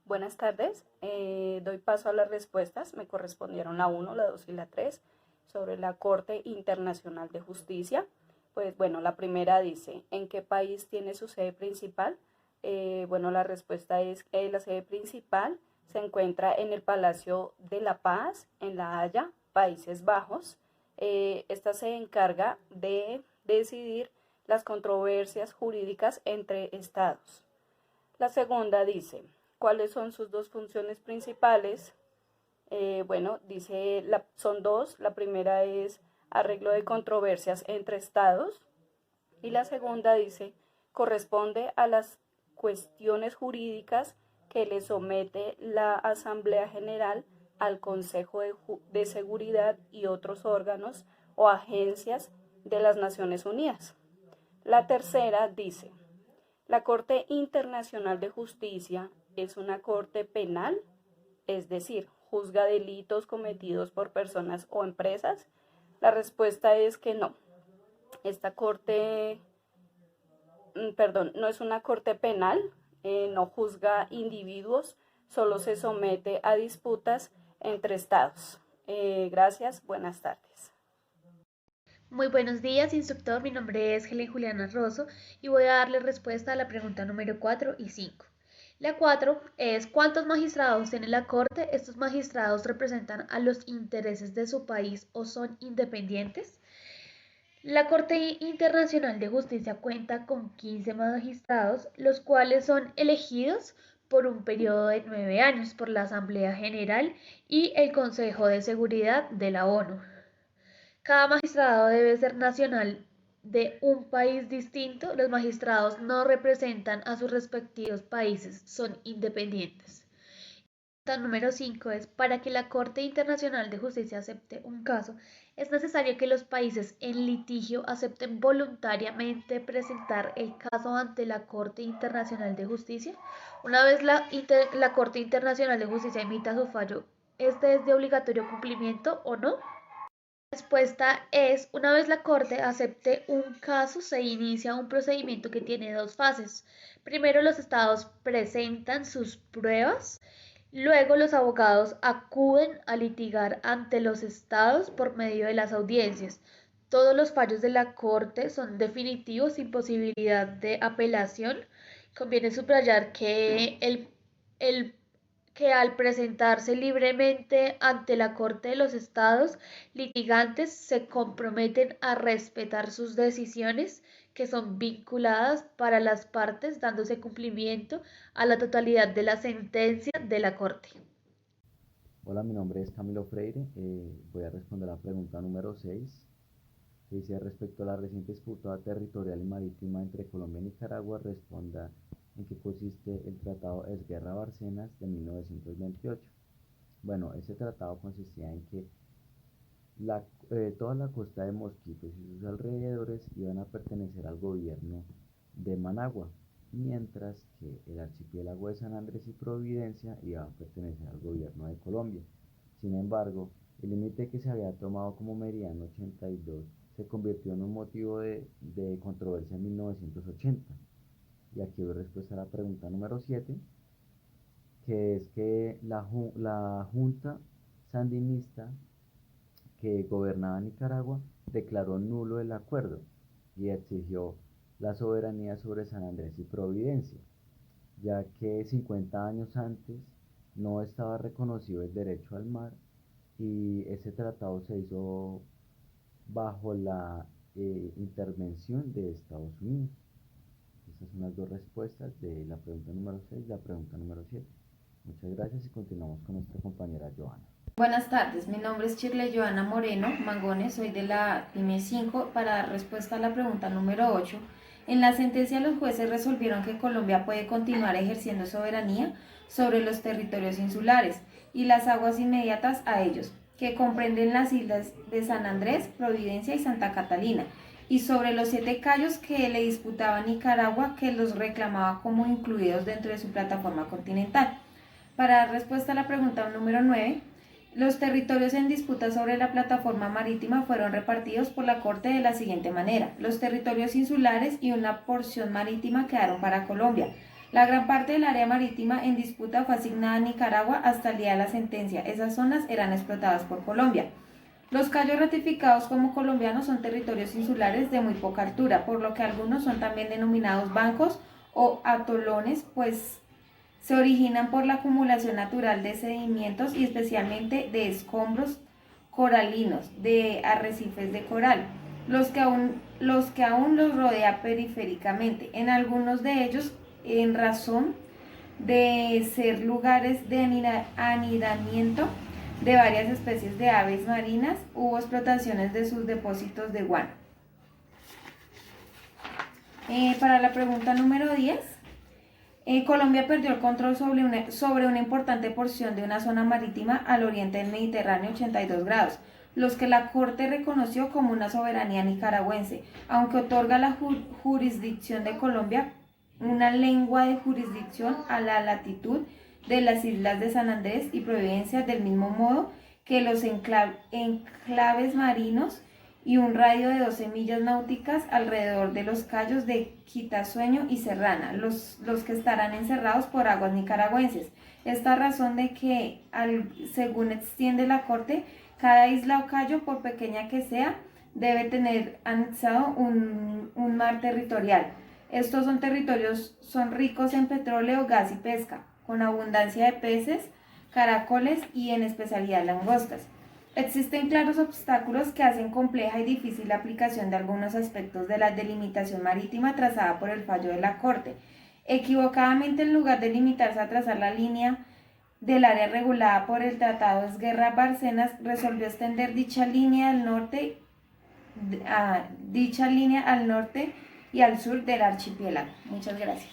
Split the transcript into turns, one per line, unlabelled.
Buenas tardes. Doy paso a las respuestas. Me correspondieron la 1, la 2 y la 3 sobre la Corte Internacional de Justicia. Pues bueno, la primera dice, ¿en qué país tiene su sede principal? Bueno, la respuesta es que la sede principal se encuentra en el Palacio de la Paz, en La Haya, Países Bajos. Esta se encarga de decidir las controversias jurídicas entre estados. La segunda dice, ¿cuáles son sus dos funciones principales? Bueno, dice, son dos. La primera es arreglo de controversias entre estados y la segunda dice, corresponde a las cuestiones jurídicas que le somete la Asamblea General al Consejo de Seguridad y otros órganos o agencias de las Naciones Unidas. La tercera dice, la Corte Internacional de Justicia es una corte penal, es decir, juzga delitos cometidos por personas o empresas. La respuesta es que no. Esta corte, no es una corte penal, no juzga individuos, solo se somete a disputas entre estados. Gracias, buenas tardes.
Muy buenos días, instructor. Mi nombre es Helen Juliana Rosso y voy a darle respuesta a la pregunta número 4 y 5. La 4 es ¿cuántos magistrados tiene la Corte? ¿Estos magistrados representan a los intereses de su país o son independientes? La Corte Internacional de Justicia cuenta con 15 magistrados, los cuales son elegidos por un periodo de 9 años por la Asamblea General y el Consejo de Seguridad de la ONU. Cada magistrado debe ser nacional de un país distinto. Los magistrados no representan a sus respectivos países, son independientes. La número 5 es, para que la Corte Internacional de Justicia acepte un caso, es necesario que los países en litigio acepten voluntariamente presentar el caso ante la Corte Internacional de Justicia. Una vez la Corte Internacional de Justicia emita su fallo, ¿este es de obligatorio cumplimiento o no? La respuesta es, una vez la Corte acepte un caso, se inicia un procedimiento que tiene dos fases. Primero, los estados presentan sus pruebas, luego los abogados acuden a litigar ante los estados por medio de las audiencias. Todos los fallos de la Corte son definitivos sin posibilidad de apelación. Conviene subrayar el que al presentarse libremente ante la Corte de los Estados, litigantes se comprometen a respetar sus decisiones que son vinculadas para las partes, dándose cumplimiento a la totalidad de la sentencia de la Corte.
Hola, mi nombre es Camilo Freire. Voy a responder la pregunta número 6, que dice respecto a la reciente disputa territorial y marítima entre Colombia y Nicaragua, responda en qué consiste el Tratado Esguerra-Bárcenas de 1928. Bueno, ese tratado consistía en que toda la costa de Mosquitos y sus alrededores iban a pertenecer al gobierno de Managua, mientras que el archipiélago de San Andrés y Providencia iba a pertenecer al gobierno de Colombia. Sin embargo, el límite que se había tomado como medida en 82 se convirtió en un motivo de controversia en 1980. Y aquí doy respuesta a la pregunta número 7, que es que la Junta Sandinista que gobernaba Nicaragua declaró nulo el acuerdo y exigió la soberanía sobre San Andrés y Providencia, ya que 50 años antes no estaba reconocido el derecho al mar y ese tratado se hizo bajo la intervención de Estados Unidos. Estas son las dos respuestas de la pregunta número 6 y la pregunta número 7. Muchas gracias y continuamos con nuestra compañera Joana.
Buenas tardes, mi nombre es Shirley Joana Moreno Mangones, soy de la PYME 5 para dar respuesta a la pregunta número 8. En la sentencia los jueces resolvieron que Colombia puede continuar ejerciendo soberanía sobre los territorios insulares y las aguas inmediatas a ellos, que comprenden las islas de San Andrés, Providencia y Santa Catalina, y sobre los 7 cayos que le disputaba Nicaragua, que los reclamaba como incluidos dentro de su plataforma continental. Para dar respuesta a la pregunta número 9, los territorios en disputa sobre la plataforma marítima fueron repartidos por la Corte de la siguiente manera. Los territorios insulares y una porción marítima quedaron para Colombia. La gran parte del área marítima en disputa fue asignada a Nicaragua hasta el día de la sentencia. Esas zonas eran explotadas por Colombia. Los cayos ratificados como colombianos son territorios insulares de muy poca altura, por lo que algunos son también denominados bancos o atolones, pues se originan por la acumulación natural de sedimentos y especialmente de escombros coralinos, de arrecifes de coral, los que aún los rodea periféricamente. En algunos de ellos, en razón de ser lugares de anidamiento de varias especies de aves marinas, hubo explotaciones de sus depósitos de guano. Para la pregunta número 10, Colombia perdió el control sobre una importante porción de una zona marítima al oriente del Mediterráneo, 82 grados, los que la Corte reconoció como una soberanía nicaragüense, aunque otorga la jurisdicción de Colombia una lengua de jurisdicción a la latitud de las islas de San Andrés y Providencia, del mismo modo que los enclaves marinos y un radio de 12 millas náuticas alrededor de los cayos de Quitasueño y Serrana, los que estarán encerrados por aguas nicaragüenses. Esta razón de que, según extiende la Corte, cada isla o cayo, por pequeña que sea, debe tener anexado un mar territorial. Estos territorios son ricos en petróleo, gas y pesca, con abundancia de peces, caracoles y en especialidad langostas. Existen claros obstáculos que hacen compleja y difícil la aplicación de algunos aspectos de la delimitación marítima trazada por el fallo de la Corte. Equivocadamente, en lugar de limitarse a trazar la línea del área regulada por el Tratado Esguerra-Bárcenas, resolvió extender dicha línea al norte y al sur del archipiélago. Muchas gracias.